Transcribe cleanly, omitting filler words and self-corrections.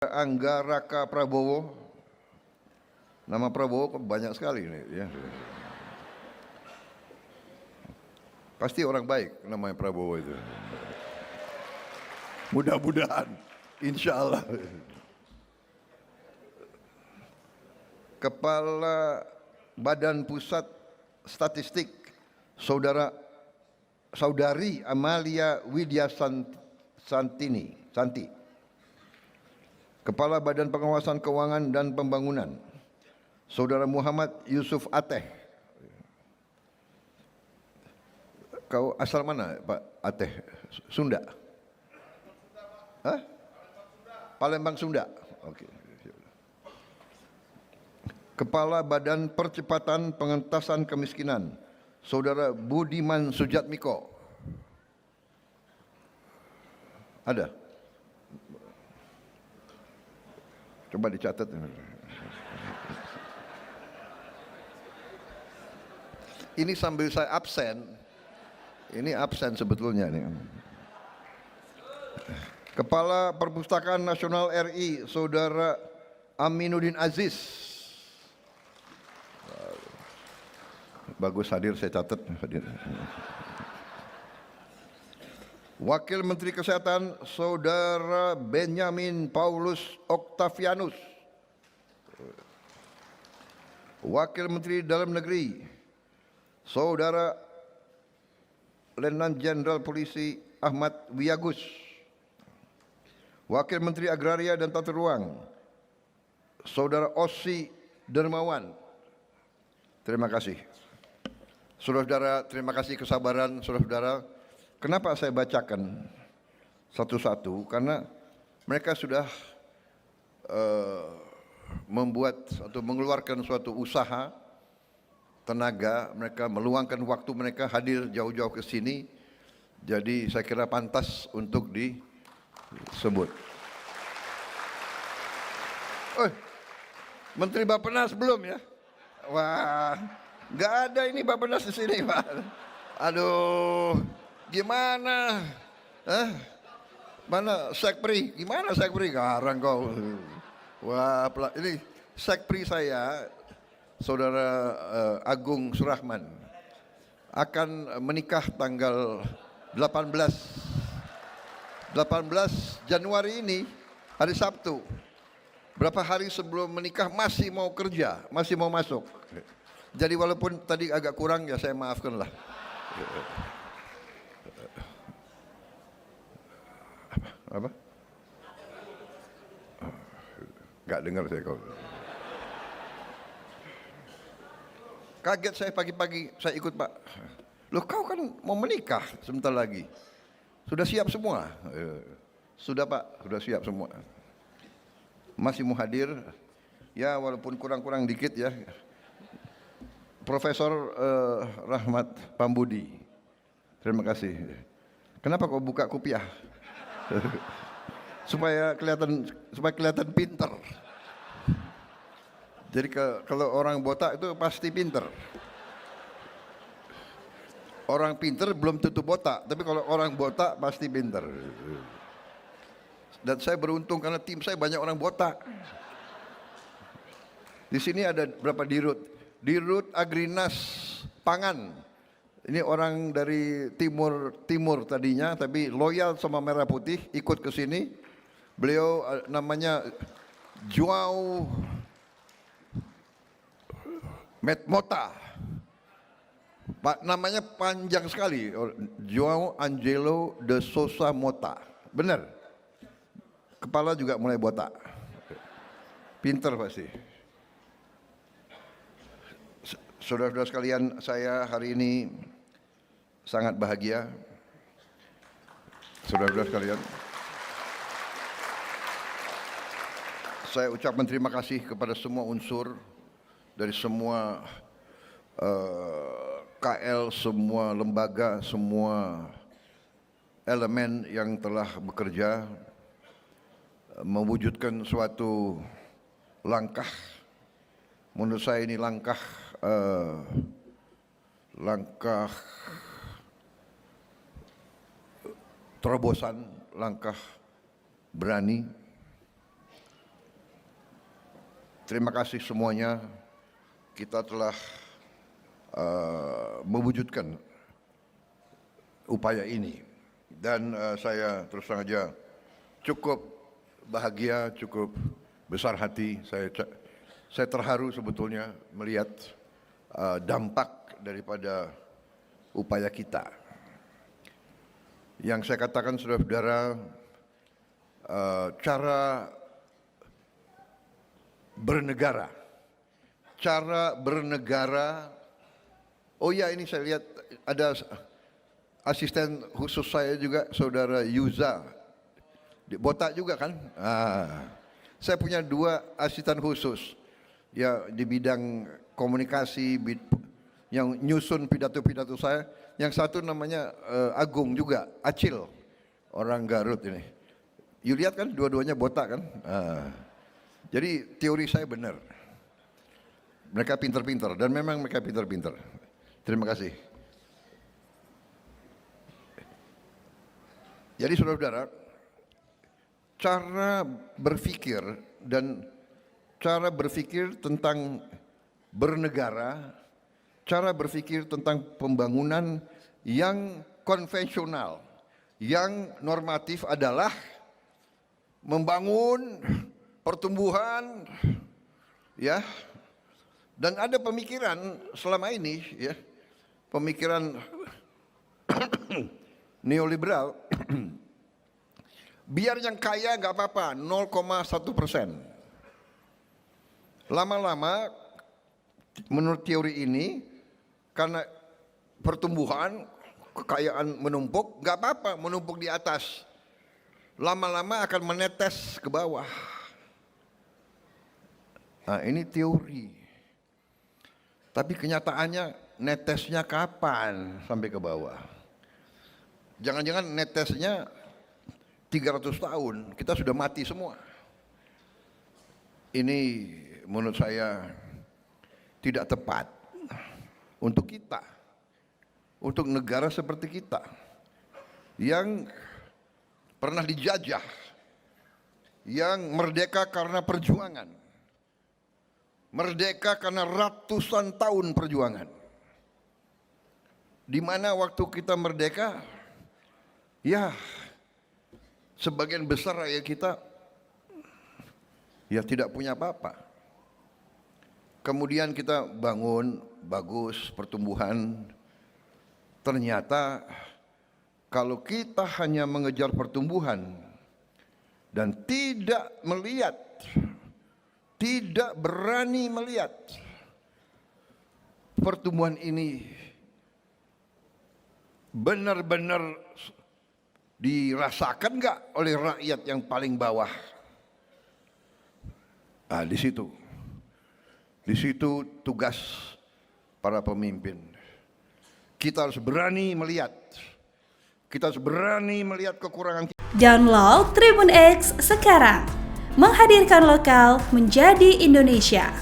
Anggaraka Prabowo. Nama Prabowo kok banyak sekali nih ya. Pasti orang baik namanya Prabowo itu. Mudah-mudahan, insya Allah. Kepala Badan Pusat Statistik, Saudari Amalia Widya Santi. Kepala Badan Pengawasan Keuangan dan Pembangunan, Saudara Muhammad Yusuf Ateh. Kau asal mana, Pak Ateh? Sunda? Hah? Palembang, Sunda. Oke. Kepala Badan Percepatan Pengentasan Kemiskinan, Saudara Budiman Sujatmiko. Ada? Coba dicatat. Ini sambil saya absen. Ini absen sebetulnya nih. Kepala Perpustakaan Nasional RI, Saudara Aminuddin Aziz. Bagus hadir, saya catat hadir. Wakil Menteri Kesehatan, Saudara Benyamin Paulus Octavianus. Wakil Menteri Dalam Negeri, Saudara Letnan Jenderal Polisi Ahmad Wiyagus. Wakil Menteri Agraria dan Tata Ruang, Saudara Ossi Dermawan. Terima kasih. Saudara-saudara, terima kasih kesabaran saudara-saudara. Kenapa saya bacakan satu-satu? Karena mereka sudah membuat atau mengeluarkan suatu usaha, tenaga, mereka meluangkan waktu mereka hadir jauh-jauh ke sini. Jadi saya kira pantas untuk disebut. Menteri Bappenas belum ya? Wah, nggak ada ini Bappenas di sini, Pak. Aduh. Gimana? Mana Sekpri? Gimana Sekpri? Garang kau. Wah, ini Sekpri saya, Saudara Agung Surahman, akan menikah tanggal 18 Januari ini, hari Sabtu. Berapa hari sebelum menikah masih mau kerja, masih mau masuk. Jadi walaupun tadi agak kurang ya saya maafkan lah. Apa? Gak dengar saya kau. Kaget saya pagi-pagi, saya ikut Pak. Loh kau kan mau menikah sebentar lagi. Sudah siap semua? Sudah Pak, sudah siap semua. Masih mau hadir? Ya walaupun kurang-kurang dikit ya. Profesor Rahmat Pambudi. Terima kasih. Kenapa kau buka kopiah? supaya kelihatan pinter. Jadi kalau orang botak itu pasti pinter. Orang pinter belum tentu botak, tapi kalau orang botak pasti pinter. Dan saya beruntung karena tim saya banyak orang botak. Di sini ada berapa dirut? Dirut Agrinas Pangan. Ini orang dari timur tadinya, tapi loyal sama Merah Putih, ikut ke sini. Beliau namanya Joao Mota. Pak, namanya panjang sekali. Joao Angelo de Sousa Mota. Benar. Kepala juga mulai botak. Pinter pasti. Saudara-saudara sekalian, saya hari ini sangat bahagia. Saudara-saudara sekalian, saya ucapkan terima kasih kepada semua unsur dari semua KL, semua lembaga, semua elemen yang telah bekerja mewujudkan suatu langkah. Menurut saya ini langkah terobosan, langkah berani terima kasih semuanya. Kita telah mewujudkan upaya ini. Dan saya terus terang saja cukup bahagia, cukup besar hati. Saya terharu sebetulnya melihat dampak daripada upaya kita. Yang saya katakan saudara-saudara, cara bernegara, oh ya ini saya lihat ada asisten khusus saya juga, saudara Yuza, botak juga kan? Saya punya 2 asisten khusus, ya di bidang komunikasi, yang nyusun pidato-pidato saya. Yang satu namanya Agung juga, Acil, orang Garut ini. You lihat kan, dua-duanya botak kan? Jadi teori saya benar. Mereka pintar-pintar, dan memang mereka pintar-pintar. Terima kasih. Jadi saudara-saudara, cara berpikir dan cara berpikir tentang bernegara, cara berpikir tentang pembangunan yang konvensional, yang normatif adalah membangun pertumbuhan, ya. Dan ada pemikiran selama ini, ya, pemikiran neoliberal, biar yang kaya nggak apa-apa, 0,1%. Lama-lama, menurut teori ini, karena pertumbuhan, kekayaan menumpuk, nggak apa-apa menumpuk di atas. Lama-lama akan menetes ke bawah. Nah, ini teori. Tapi kenyataannya netesnya kapan sampai ke bawah? Jangan-jangan netesnya 300 tahun, kita sudah mati semua. Ini menurut saya tidak tepat untuk kita, untuk negara seperti kita yang pernah dijajah, yang merdeka karena perjuangan, merdeka karena ratusan tahun perjuangan. Di mana waktu kita merdeka, ya sebagian besar rakyat kita ya tidak punya apa-apa. Kemudian kita bangun, bagus pertumbuhan. Ternyata kalau kita hanya mengejar pertumbuhan dan tidak melihat, tidak berani melihat pertumbuhan ini benar-benar dirasakan nggak oleh rakyat yang paling bawah. Nah, di situ tugas para pemimpin. Kita harus berani melihat. Kita harus berani melihat kekurangan kita. Download Tribun X sekarang. Menghadirkan lokal menjadi Indonesia.